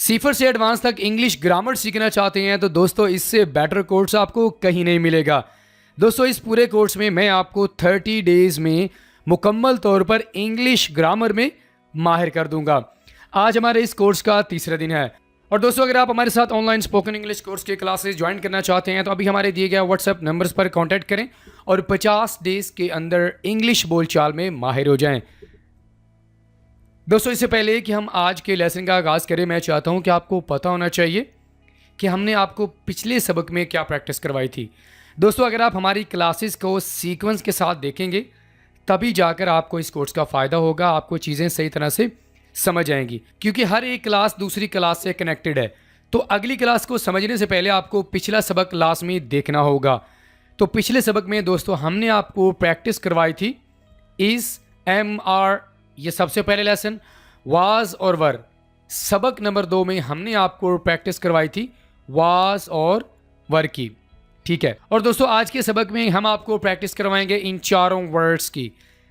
सीफर से एडवांस तक English grammar सीखना चाहते हैं तो दोस्तों इससे बेटर कोर्स आपको कहीं नहीं मिलेगा। दोस्तों इस पूरे कोर्स में मैं आपको 30 डेज में मुकम्मल तौर पर इंग्लिश ग्रामर में माहिर कर दूंगा। आज हमारे इस कोर्स का तीसरा दिन है। और दोस्तों अगर आप हमारे साथ ऑनलाइन स्पोकन इंग्लिश कोर्स के क्लासेस ज्वाइन करना चाहते हैं तो अभी हमारे दिए गए व्हाट्सएप नंबर्स पर कांटेक्ट करें और 50 डेज के अंदर इंग्लिश बोलचाल में माहिर हो जाएं। दोस्तों इससे पहले कि हम आज के लेसन का आगाज़ करें, मैं चाहता हूं कि आपको पता होना चाहिए कि हमने आपको पिछले सबक में क्या प्रैक्टिस करवाई थी। दोस्तों अगर आप हमारी क्लासेस को सीक्वेंस के साथ देखेंगे तभी जाकर आपको इस कोर्स का फ़ायदा होगा, आपको चीज़ें सही तरह से समझ आएंगी, क्योंकि हर एक क्लास दूसरी क्लास से कनेक्टेड है। तो अगली क्लास को समझने से पहले आपको पिछला सबक लाजमी देखना होगा। तो पिछले सबक में दोस्तों हमने आपको प्रैक्टिस करवाई थी इस MR, ये सबसे पहले लेसन, वाज और वर। सबक नंबर 2 में हमने आपको प्रैक्टिस करवाई थी वाज और वर की, ठीक है। और दोस्तों आज के सबक में हम आपको प्रैक्टिस करवाएंगे इन चारों वर्ड्स की,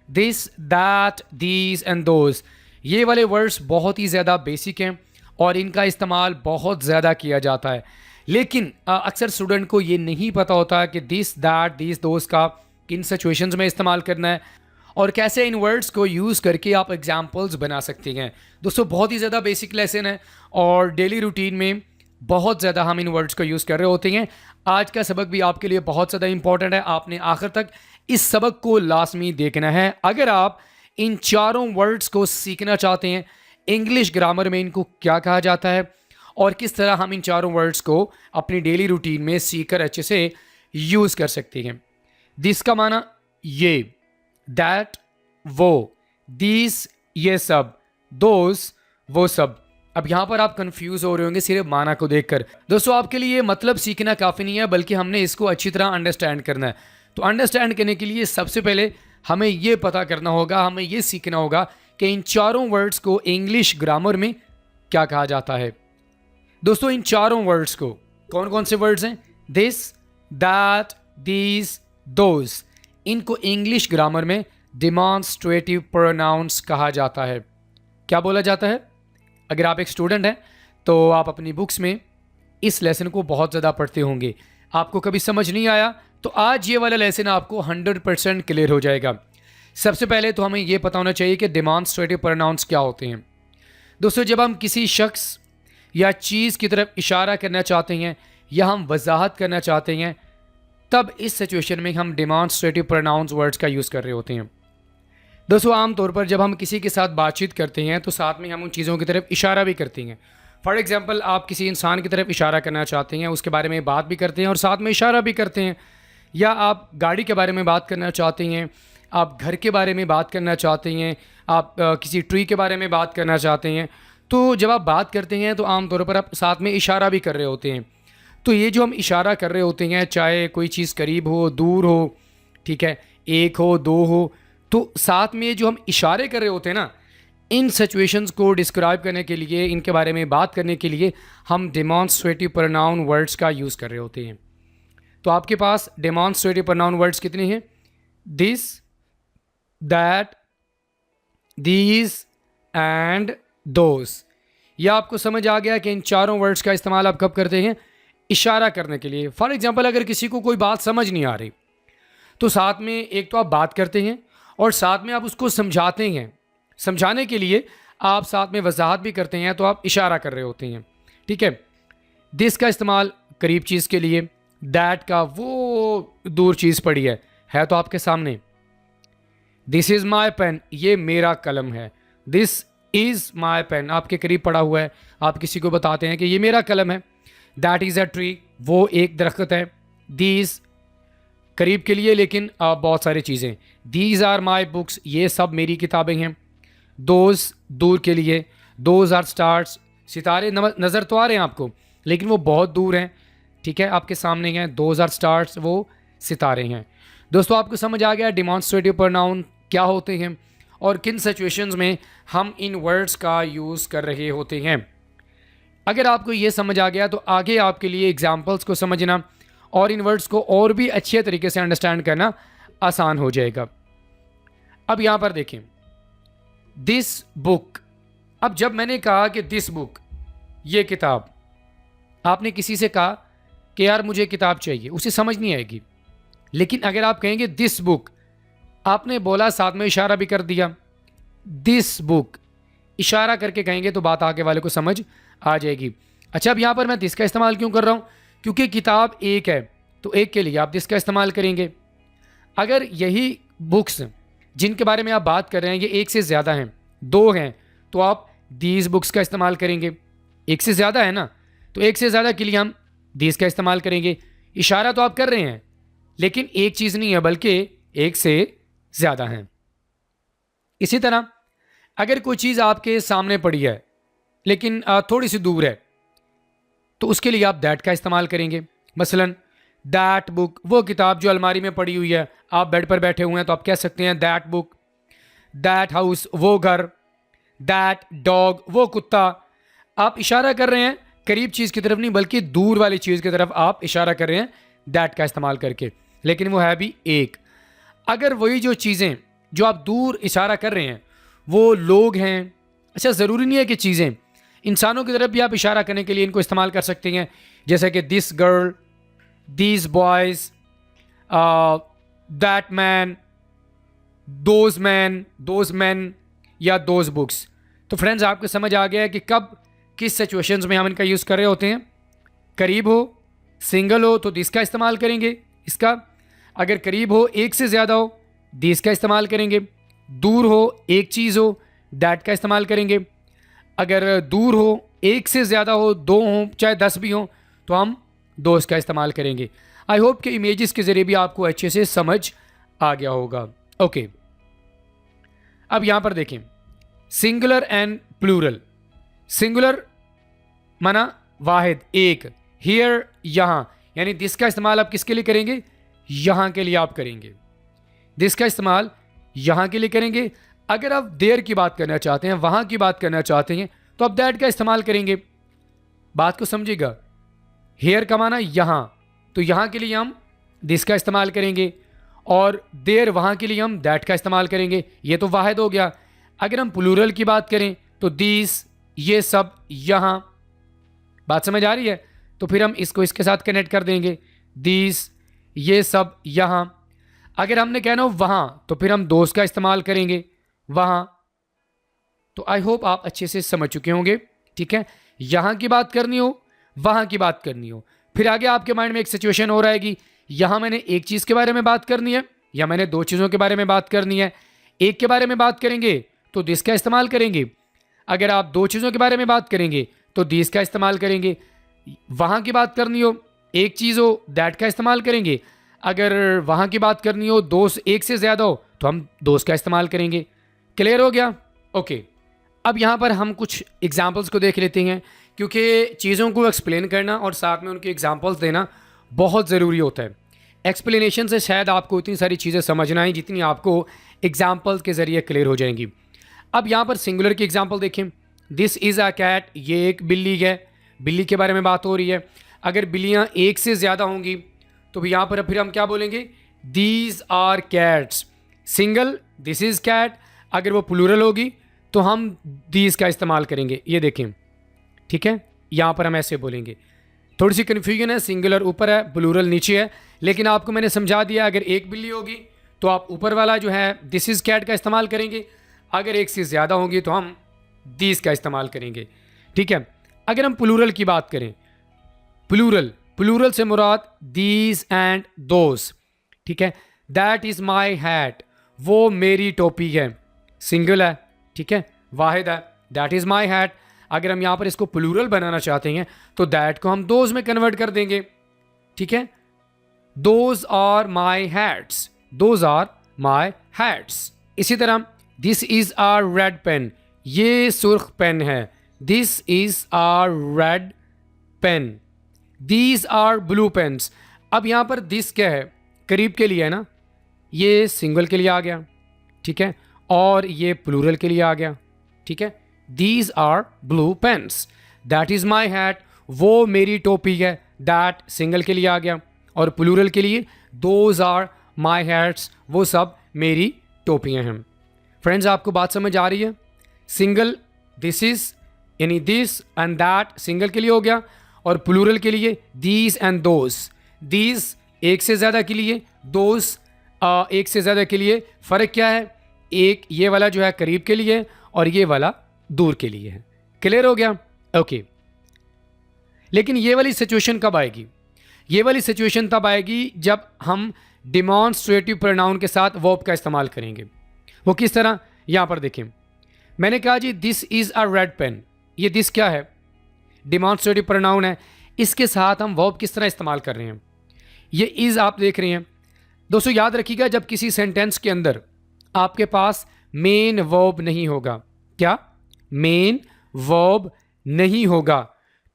this, that, these and those. ये वाले वर्ड्स बहुत ही ज़्यादा बेसिक हैं और इनका इस्तेमाल बहुत ज़्यादा किया जाता है, लेकिन अक्सर स्टूडेंट को ये नहीं पता होता कि दिस, दैट, दीज, दोज का किन सिचुएशंस में इस्तेमाल करना है और कैसे इन वर्ड्स को यूज़ करके आप एग्जाम्पल्स बना सकते हैं। दोस्तों बहुत ही ज़्यादा बेसिक लेसन है और डेली रूटीन में बहुत ज़्यादा हम इन वर्ड्स को यूज़ कर रहे होते हैं। आज का सबक भी आपके लिए बहुत ज़्यादा इंपॉर्टेंट है, आपने आखिर तक इस सबक को लाजमी देखना है। अगर आप इन चारों वर्ड्स को सीखना चाहते हैं, इंग्लिश ग्रामर में इनको क्या कहा जाता है और किस तरह हम इन चारों वर्ड्स को अपनी डेली रूटीन में सीखकर अच्छे से यूज़ कर सकते हैं। दिस का माना ये, दैट वो, दिस ये सब, दोस वो सब। अब यहाँ पर आप कंफ्यूज हो रहे होंगे सिर्फ माना को देखकर। दोस्तों आपके लिए मतलब सीखना काफ़ी नहीं है, बल्कि हमने इसको अच्छी तरह अंडरस्टैंड करना है। तो अंडरस्टैंड करने के लिए सबसे पहले हमें ये पता करना होगा, हमें ये सीखना होगा कि इन चारों वर्ड्स को इंग्लिश ग्रामर में क्या कहा जाता है। दोस्तों इन चारों वर्ड्स को, कौन कौन से वर्ड्स हैं, दिस, दैट, दीज, दोज, इनको इंग्लिश ग्रामर में डिमॉन्स्ट्रेटिव प्रोनाउंस कहा जाता है। क्या बोला जाता है? अगर आप एक स्टूडेंट हैं तो आप अपनी बुक्स में इस लेसन को बहुत ज़्यादा पढ़ते होंगे, आपको कभी समझ नहीं आया तो आज ये वाला लेसन आपको 100% क्लियर हो जाएगा। सबसे पहले तो हमें ये पता होना चाहिए कि डिमॉन्स्ट्रेटिव प्रोनाउंस क्या होते हैं। दोस्तों जब हम किसी शख्स या चीज़ की तरफ इशारा करना चाहते हैं या हम वजाहत करना चाहते हैं, तब इस सिचुएशन में हम डिमॉन्स्ट्रेटिव प्रोनाउंस वर्ड्स का यूज़ कर रहे होते हैं। दोस्तों आमतौर पर जब हम किसी के साथ बातचीत करते हैं तो साथ में हम उन चीज़ों की तरफ इशारा भी करते हैं। फॉर एग्जांपल आप किसी इंसान की तरफ इशारा करना चाहते हैं, उसके बारे में बात भी करते हैं और साथ में इशारा भी करते हैं। या आप गाड़ी के बारे में बात करना चाहते हैं, आप घर के बारे में बात करना चाहते हैं, आप किसी ट्री के बारे में बात करना चाहते हैं, तो जब आप बात करते हैं तो आमतौर पर आप साथ में इशारा भी कर रहे होते हैं। तो ये जो हम इशारा कर रहे होते हैं, चाहे कोई चीज़ करीब हो, दूर हो, ठीक है, एक हो, दो हो, तो साथ में जो हम इशारे कर रहे होते हैं ना, इन सिचुएशंस को डिस्क्राइब करने के लिए, इनके बारे में बात करने के लिए हम डिमॉन्स्ट्रेटिव प्रोनाउन वर्ड्स का यूज़ कर रहे होते हैं। तो आपके पास डिमॉन्स्ट्रेटिव प्रोनाउन वर्ड्स कितने हैं? This, that, these and those. यह आपको समझ आ गया कि इन चारों वर्ड्स का इस्तेमाल आप कब करते हैं? इशारा करने के लिए। फॉर एग्जांपल अगर किसी को कोई बात समझ नहीं आ रही तो साथ में एक तो आप बात करते हैं और साथ में आप उसको समझाते हैं। समझाने के लिए आप साथ में वजाहत भी करते हैं, तो आप इशारा कर रहे होते हैं, ठीक है। दिस का इस्तेमाल करीब चीज़ के लिए, दैट का वो दूर चीज़ पड़ी है तो आपके सामने। दिस इज़ माई पेन, ये मेरा कलम है। दिस इज़ माई पेन, आपके करीब पड़ा हुआ है, आप किसी को बताते हैं कि ये मेरा कलम है। दैट इज़ अ ट्री, वो एक दरख्त है। दीज करीब के लिए लेकिन बहुत सारी चीज़ें। दीज आर माई बुक्स, ये सब मेरी किताबें हैं। दोज दूर के लिए, दोज आर स्टार्स, सितारे नज़र तो आ रहे हैं आपको लेकिन वो बहुत दूर हैं, ठीक है, आपके सामने हैं। दोज आर स्टार्स, वो सितारे हैं। दोस्तों आपको समझ आ गया डिमॉन्स्ट्रेटिव प्रोनाउन क्या होते हैं और किन सिचुएशंस में हम इन वर्ड्स का यूज़ कर रहे होते हैं। अगर आपको ये समझ आ गया तो आगे आपके लिए एग्जाम्पल्स को समझना और इन वर्ड्स को और भी अच्छे तरीके से अंडरस्टैंड करना आसान हो जाएगा। अब यहाँ पर देखें, दिस बुक। अब जब मैंने कहा कि दिस बुक, ये किताब, आपने किसी से कहा कि यार मुझे किताब चाहिए, उसे समझ नहीं आएगी। लेकिन अगर आप कहेंगे दिस बुक, आपने बोला साथ में इशारा भी कर दिया, दिस बुक इशारा करके कहेंगे तो बात आगे वाले को समझ आ जाएगी। अच्छा, अब यहाँ पर मैं दिस का इस्तेमाल क्यों कर रहा हूँ? क्योंकि किताब एक है तो एक के लिए आप दिस का इस्तेमाल करेंगे। अगर यही बुक्स जिनके बारे में आप बात कर रहे हैं ये एक से ज़्यादा हैं, दो हैं, तो आप दीज बुक्स का इस्तेमाल करेंगे। एक से ज़्यादा है ना, तो एक से ज़्यादा के लिए हम दीज का इस्तेमाल करेंगे। इशारा तो आप कर रहे हैं लेकिन एक चीज़ नहीं है बल्कि एक से ज़्यादा हैं। इसी तरह अगर कोई चीज़ आपके सामने पड़ी है लेकिन थोड़ी सी दूर है तो उसके लिए आप दैट का इस्तेमाल करेंगे। मसलन दैट बुक, वो किताब जो अलमारी में पड़ी हुई है, आप बेड पर बैठे हुए हैं तो आप कह सकते हैं दैट बुक। दैट हाउस, वो घर। दैट डॉग, वो कुत्ता। आप इशारा कर रहे हैं करीब चीज़ की तरफ नहीं बल्कि दूर वाली चीज़ की तरफ आप इशारा कर रहे हैं दैट का इस्तेमाल करके, लेकिन वो है भी एक। अगर वही जो चीज़ें जो आप दूर इशारा कर रहे हैं वो लोग हैं, अच्छा ज़रूरी नहीं है कि चीज़ें, इंसानों की तरफ भी आप इशारा करने के लिए इनको इस्तेमाल कर सकते हैं, जैसे कि this girl, these boys, that man, those man या दोज बुक्स। तो फ्रेंड्स, आपको समझ आ गया है कि कब किस सिचुएशंस में हम इनका यूज़ कर रहे होते हैं। करीब हो, सिंगल हो तो दिस का इस्तेमाल करेंगे इसका। अगर करीब हो, एक से ज़्यादा हो, दिस का इस्तेमाल करेंगे। दूर हो, एक चीज़ हो, दैट का इस्तेमाल करेंगे। अगर दूर हो, एक से ज़्यादा हो, दो हों चाहे 10 भी हों, तो हम दोस्त का इस्तेमाल करेंगे। आई होप कि इमेजेस के ज़रिए भी आपको अच्छे से समझ आ गया होगा। ओके, अब यहाँ पर देखें सिंगुलर एंड प्लूरल। सिंगुलर माना वाहिद, एक। हियर, यहाँ, यानी दिस का इस्तेमाल आप किसके लिए करेंगे? यहाँ के लिए आप करेंगे। दिस का इस्तेमाल यहाँ के लिए करेंगे। अगर आप देयर की बात करना चाहते हैं, वहाँ की बात करना चाहते हैं, तो आप दैट का इस्तेमाल करेंगे। बात को समझिएगा। हेयर का माना यहाँ, तो यहाँ के लिए हम दिस का इस्तेमाल करेंगे, और देयर वहाँ के लिए हम दैट का इस्तेमाल करेंगे। ये तो वाहिद हो गया। अगर हम प्लूरल की बात करें तो दिस, ये सब, यहाँ। बात समझ आ रही है? तो फिर हम इसको इसके साथ कनेक्ट कर देंगे, दिस, ये सब, यहाँ। अगर हमने कहना हो वहाँ तो फिर हम दोस्त का इस्तेमाल करेंगे, वहाँ। तो आई होप आप अच्छे से समझ चुके होंगे। ठीक है, यहाँ की बात करनी हो, वहाँ की बात करनी हो, फिर आगे आपके माइंड में एक सिचुएशन हो रहेगी, यहाँ मैंने एक चीज़ के बारे में बात करनी है या मैंने दो चीज़ों के बारे में बात करनी है। एक के बारे में बात करेंगे तो दिस का इस्तेमाल करेंगे। अगर आप दो चीज़ों के बारे में बात करेंगे तो दिस का इस्तेमाल करेंगे। वहाँ की बात करनी हो, एक चीज़ हो, दैट का इस्तेमाल करेंगे। अगर वहाँ की बात करनी हो, दोस्त एक से ज़्यादा हो, तो हम दोस्त का इस्तेमाल करेंगे। क्लियर हो गया? ओके, अब यहाँ पर हम कुछ एग्जाम्पल्स को देख लेते हैं, क्योंकि चीज़ों को एक्सप्लेन करना और साथ में उनके एग्जाम्पल्स देना बहुत ज़रूरी होता है। एक्सप्लेनेशन से शायद आपको इतनी सारी चीज़ें समझना ही जितनी आपको एग्जाम्पल्स के ज़रिए क्लियर हो जाएंगी। अब यहाँ पर सिंगुलर की एग्जाम्पल देखें। दिस इज़ अ कैट, ये एक बिल्ली है, बिल्ली के बारे में बात हो रही है। अगर बिल्लियाँ एक से ज़्यादा होंगी तो यहाँ पर फिर हम क्या बोलेंगे? These are cats. Single, this is cat. अगर वो प्लूरल होगी तो हम दीज का इस्तेमाल करेंगे। ये देखें, ठीक है, यहाँ पर हम ऐसे बोलेंगे। थोड़ी सी कन्फ्यूजन है, सिंगुलर ऊपर है, प्लूरल नीचे है, लेकिन आपको मैंने समझा दिया। अगर एक बिल्ली होगी तो आप ऊपर वाला जो है दिस इज़ कैट का इस्तेमाल करेंगे। अगर एक से ज़्यादा होंगी तो हम दीज का इस्तेमाल करेंगे। ठीक है, अगर हम प्लूरल की बात करें, प्लूरल से मुराद दीज एंड दोज। ठीक है, दैट इज़ माई हैट, वो मेरी टोपी है। सिंगल है, ठीक है, वाहिद है, दैट इज़ माई हैट। अगर हम यहाँ पर इसको प्लूरल बनाना चाहते हैं तो दैट को हम दोज में कन्वर्ट कर देंगे। ठीक है, those are my hats, those are my hats. इसी तरह this is are red pen, ये सुर्ख पेन है। This is are red pen. These are blue pens. अब यहाँ पर दिस क्या है? करीब के लिए है ना, ये सिंगल के लिए आ गया। ठीक है, और ये प्लूरल के लिए आ गया। ठीक है, these are blue pens. That is my hat, वो मेरी टोपी है। दैट सिंगल के लिए आ गया, और प्लूरल के लिए दोज आर माई हैट्स, वो सब मेरी टोपियाँ हैं। फ्रेंड्स, आपको बात समझ आ रही है? सिंगल दिस इज़, यानी दिस एंड दैट सिंगल के लिए हो गया, और प्लूरल के लिए दीज एंड दोज। दीज एक से ज़्यादा के लिए, दोज एक से ज़्यादा के लिए। फ़र्क क्या है? एक ये वाला जो है करीब के लिए और ये वाला दूर के लिए है। क्लियर हो गया? ओके। लेकिन ये वाली सिचुएशन कब आएगी? ये वाली सिचुएशन तब आएगी जब हम डिमॉन्स्ट्रेटिव प्रोनाउन के साथ वर्ब का इस्तेमाल करेंगे। वो किस तरह? यहाँ पर देखें, मैंने कहा जी this is a red pen. ये दिस क्या है? डिमॉन्स्ट्रेटिव प्रोनाउन है। इसके साथ हम वर्ब किस तरह इस्तेमाल कर रहे हैं? ये इज़ आप देख रहे हैं। दोस्तों याद रखिएगा, जब किसी सेंटेंस के अंदर आपके पास मेन वर्ब नहीं होगा, क्या? मेन वर्ब नहीं होगा,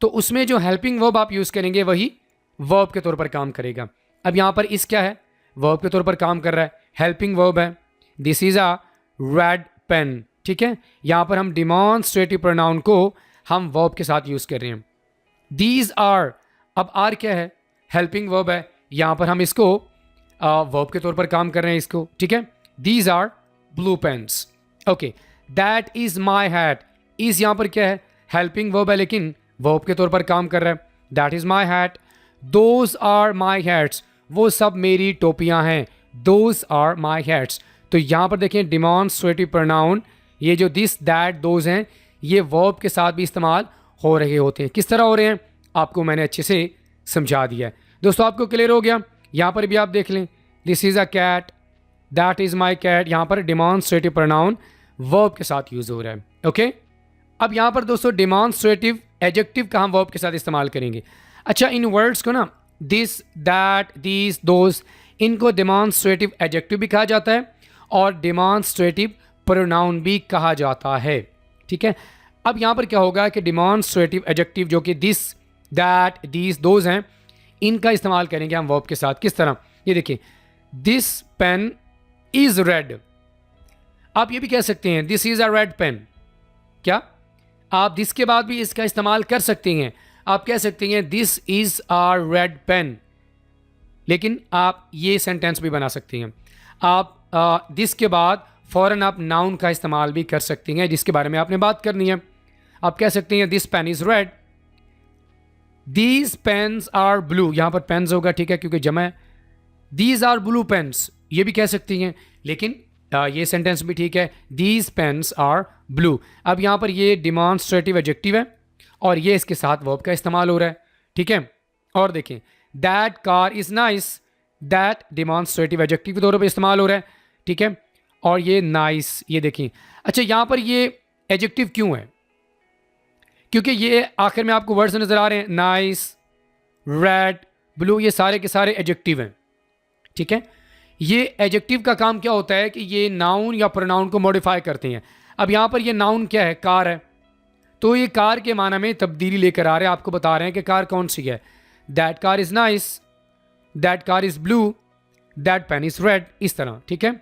तो उसमें जो हेल्पिंग वर्ब आप यूज़ करेंगे वही वर्ब के तौर पर काम करेगा। अब यहाँ पर इस क्या है? वर्ब के तौर पर काम कर रहा है, हेल्पिंग वर्ब है। This is a red pen, ठीक है। यहाँ पर हम डिमॉन्स्ट्रेटिव प्रोनाउन को हम वर्ब के साथ यूज़ कर रहे हैं। दीज आर, अब आर क्या है? हेल्पिंग वर्ब है। यहाँ पर हम इसको वर्ब के तौर पर काम कर रहे हैं इसको, ठीक है। These are blue pens. Okay. That is my hat. Is यहाँ पर क्या है? हेल्पिंग वर्ब है, लेकिन वर्ब के तौर पर काम कर रहा है। That is my hat. Those are my hats. वो सब मेरी टोपियाँ हैं। Those are my hats. तो यहाँ पर देखें डिमॉन्स्ट्रेटिव प्रोनाउन, ये जो दिस दैट दोज हैं, ये वर्ब के साथ भी इस्तेमाल हो रहे होते हैं। किस तरह हो रहे हैं आपको मैंने अच्छे से समझा दिया है। दोस्तों आपको क्लियर हो गया? यहाँ पर भी आप देख लें, this is a cat, that is my cat. यहाँ पर डिमॉन्स्ट्रेटिव प्रोनाउन वर्ब के साथ यूज़ हो रहा है। ओके। अब यहाँ पर दोस्तों डिमॉन्स्ट्रेटिव एडजेक्टिव का हम वर्ब के साथ इस्तेमाल करेंगे। अच्छा, इन वर्ड्स को ना दिस दैट दीज दोज, इनको डिमॉन्स्ट्रेटिव एडजेक्टिव भी कहा जाता है और डिमॉन्स्ट्रेटिव प्रोनाउन भी कहा जाता है, ठीक है। अब यहाँ पर क्या होगा कि डिमॉन्स्ट्रेटिव एडजेक्टिव जो कि दिस दैट दीज दोज हैं, इनका इस्तेमाल करेंगे हम वर्ब के साथ। किस तरह? ये देखिए, दिस पेन इज़ रेड। आप ये भी कह सकते हैं this is a red pen. क्या आप दिस के बाद भी इसका इस्तेमाल कर सकते हैं? आप कह सकते हैं this is a red pen, लेकिन आप ये सेंटेंस भी बना सकते हैं। आप दिस के बाद फ़ौरन आप नाउन का इस्तेमाल भी कर सकते हैं जिसके बारे में आपने बात करनी है। आप कह सकते हैं this pen is red, these pens are blue. यहाँ पर पेन्स होगा, ठीक है, क्योंकि जमा है। दीज आर ब्लू पेन्स, ये भी कह सकती हैं, लेकिन ये सेंटेंस भी ठीक है, दीज पेन्स आर ब्लू। अब यहाँ पर ये डिमॉन्स्ट्रेटिव एडजेक्टिव है और ये इसके साथ वर्ब का इस्तेमाल हो रहा है, ठीक है। और देखें, that car is nice, that demonstrative adjective के तौर पर इस्तेमाल हो रहा है, ठीक है। और ये नाइस, ये देखें। अच्छा, यहाँ पर ये एडजेक्टिव क्यों है? क्योंकि ये आखिर में आपको वर्ड्स नज़र आ रहे हैं, नाइस, रेड, ब्लू, ये सारे के सारे एडजेक्टिव हैं, ठीक है। ये एडजेक्टिव का काम क्या होता है कि ये नाउन या प्रोनाउन को मॉडिफाई करते हैं। अब यहाँ पर ये नाउन क्या है? कार है, तो ये कार के माना में तब्दीली लेकर आ रहे हैं, आपको बता रहे हैं कि कार कौन सी है। That car is nice, that car is blue, that pain is red, इस तरह, ठीक है।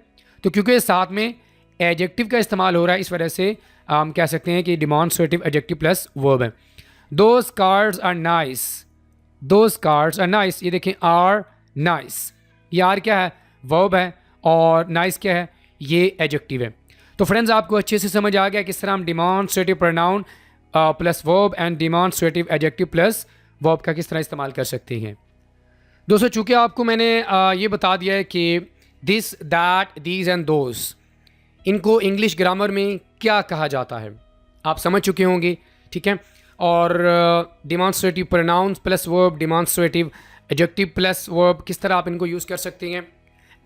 तो क्योंकि साथ में एडजेक्टिव का इस्तेमाल हो रहा है, इस वजह से हम कह सकते हैं कि डिमॉन्स्ट्रेटिव एडजेक्टिव प्लस वर्ब है। Those cards are nice, those cards are nice, ये देखें आर नाइस, ये आर क्या है? वर्ब है, और नाइस क्या है? ये एडजेक्टिव है। तो फ्रेंड्स आपको अच्छे से समझ आ गया किस तरह हम demonstrative pronoun plus verb and demonstrative adjective plus verb का किस तरह इस्तेमाल कर सकते हैं। दोस्तों चूँकि आपको मैंने ये बता दिया है कि this that these and those, इनको इंग्लिश ग्रामर में क्या कहा जाता है, आप समझ चुके होंगे, ठीक है। और demonstrative pronounce plus verb, demonstrative adjective plus verb, किस तरह आप इनको यूज़ कर सकते हैं,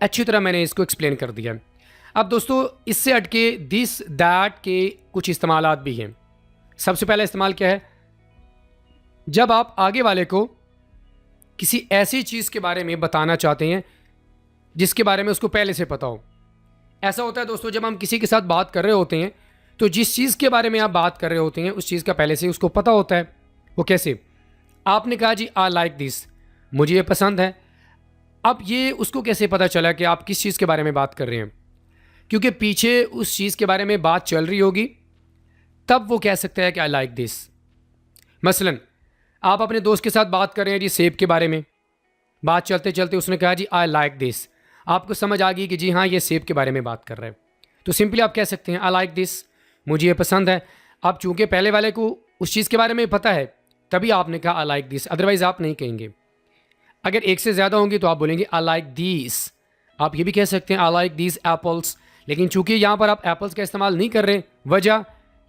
अच्छी तरह मैंने इसको एक्सप्लेन कर दिया। अब दोस्तों इससे हटके दिस दैट के कुछ इस्तेमालात भी हैं। सबसे पहला इस्तेमाल क्या है? जब आप आगे वाले को किसी ऐसी चीज़ के बारे में बताना चाहते हैं जिसके बारे में उसको पहले से पता हो। ऐसा होता है दोस्तों, जब हम किसी के साथ बात कर रहे होते हैं तो जिस चीज़ के बारे में आप बात कर रहे होते हैं उस चीज़ का पहले से उसको पता होता है। वो कैसे? आपने कहा जी आई लाइक दिस, मुझे ये पसंद है। अब ये उसको कैसे पता चला कि आप किस चीज़ के बारे में बात कर रहे हैं? क्योंकि पीछे उस चीज़ के बारे में बात चल रही होगी, तब वो कह सकता है कि आई लाइक दिस। मसलन आप अपने दोस्त के साथ बात कर रहे हैं जी सेब के बारे में, बात चलते चलते उसने कहा जी आई लाइक दिस, आपको समझ आ गई कि जी हाँ ये सेब के बारे में बात कर रहे हैं, तो सिंपली आप कह सकते हैं आई लाइक दिस, मुझे ये पसंद है। अब चूंकि पहले वाले को उस चीज़ के बारे में पता है तभी आपने कहा आई लाइक दिस, अदरवाइज आप नहीं कहेंगे। अगर एक से ज़्यादा होंगी तो आप बोलेंगे आई लाइक दिस। आप ये भी कह सकते हैं आई लाइक दिस एप्पल्स, लेकिन चूंकि यहाँ पर आप एप्पल्स का इस्तेमाल नहीं कर रहे, वजह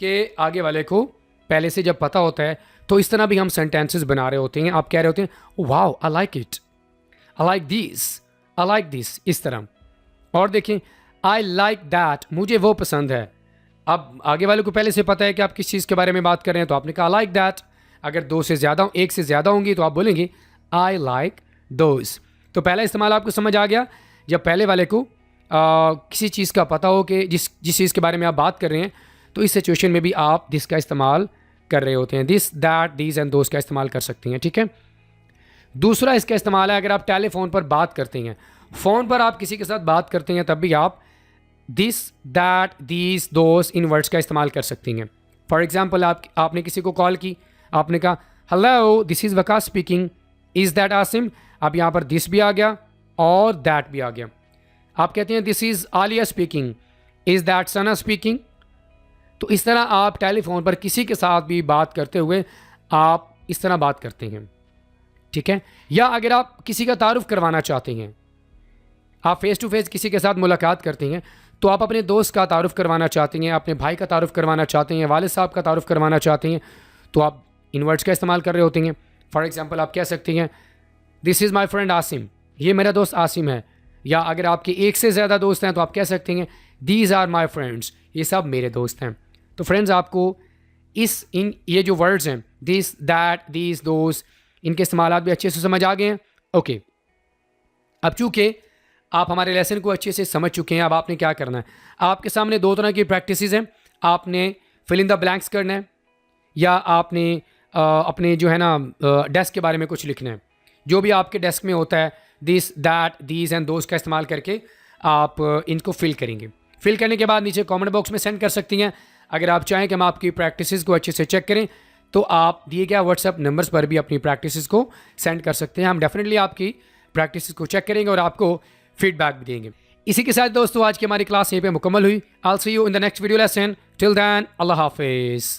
कि आगे वाले को पहले से जब पता होता है तो इस तरह भी हम सेंटेंसेस बना रहे होते हैं। आप कह रहे होते हैं wow I like it, I like this, I like this, इस तरह। और देखें आई लाइक दैट, मुझे वो पसंद है। अब आगे वाले को पहले से पता है कि आप किस चीज़ के बारे में बात कर रहे हैं तो आपने कहा आई लाइक दैट। अगर दो से ज़्यादा, एक से ज़्यादा होंगी तो आप बोलेंगे आई लाइक दोज। तो पहला इस्तेमाल आपको समझ आ गया। जब पहले वाले को किसी चीज़ का पता हो कि जिस चीज़ के बारे में आप बात कर रहे हैं, तो इस सिचुएशन में भी आप दिस का इस्तेमाल कर रहे होते हैं। This, that, these and those का इस्तेमाल कर सकते हैं, ठीक है। दूसरा इसका इस्तेमाल है अगर आप टेलीफोन पर बात करते हैं, फ़ोन पर आप किसी के साथ बात करते हैं, तब भी आप this, that, these, those in words का इस्तेमाल कर सकती हैं। फॉर एग्जाम्पल आपने किसी को कॉल की, आपने कहा hello this is Waqas speaking, is that Asim. अब यहाँ पर दिस भी आ गया और दैट भी आ गया। आप कहते हैं this is Alia speaking, is that Sana speaking. तो इस तरह आप टेलीफोन पर किसी के साथ भी बात करते हुए आप इस तरह बात करते हैं, ठीक है। या अगर आप किसी का तारुफ करवाना चाहते हैं, आप फेस टू फेस किसी के साथ मुलाकात करते हैं, तो आप अपने दोस्त का तारुफ करवाना चाहते हैं, अपने भाई का तारुफ करवाना चाहते हैं, वालिद साहब का तारुफ करवाना चाहते हैं, तो आप इन वर्ड्स का इस्तेमाल कर रहे होते हैं। फॉर एग्जाम्पल आप कह सकते हैं this is my friend Asim, ये मेरा दोस्त आसिम है। या अगर आपके एक से ज़्यादा दोस्त हैं तो आप कह सकते हैं दीज आर माई फ्रेंड्स, ये सब मेरे दोस्त हैं। तो फ्रेंड्स आपको ये जो वर्ड्स हैं दिस, दैट, दीज, दोज, इनके इस्तेमाल भी अच्छे से समझ आ गए हैं। ओके, अब चूँकि आप हमारे लेसन को अच्छे से समझ चुके हैं, अब आपने क्या करना है, आपके सामने दो तरह की प्रैक्टिसेस हैं। आपने फिल इन द ब्लैंक्स करना है या आपने अपने जो है ना डेस्क के बारे में कुछ लिखना है। जो भी आपके डेस्क में होता है this, that, these and those का इस्तेमाल करके आप इनको फिल करेंगे। फिल करने के बाद नीचे कमेंट बॉक्स में सेंड कर सकती हैं। अगर आप चाहें कि हम आपकी प्रैक्टिसेस को अच्छे से चेक करें तो आप दिए गए व्हाट्सएप नंबर्स पर भी अपनी प्रैक्टिसेस को सेंड कर सकते हैं। हम डेफिनेटली आपकी प्रैक्टिसेस को चेक करेंगे और आपको फीडबैक भी देंगे। इसी के साथ दोस्तों आज की हमारी क्लास यहीं पे मुकम्मल हुई। I will see you in the next video lesson. Till then अल्लाह हाफिज़।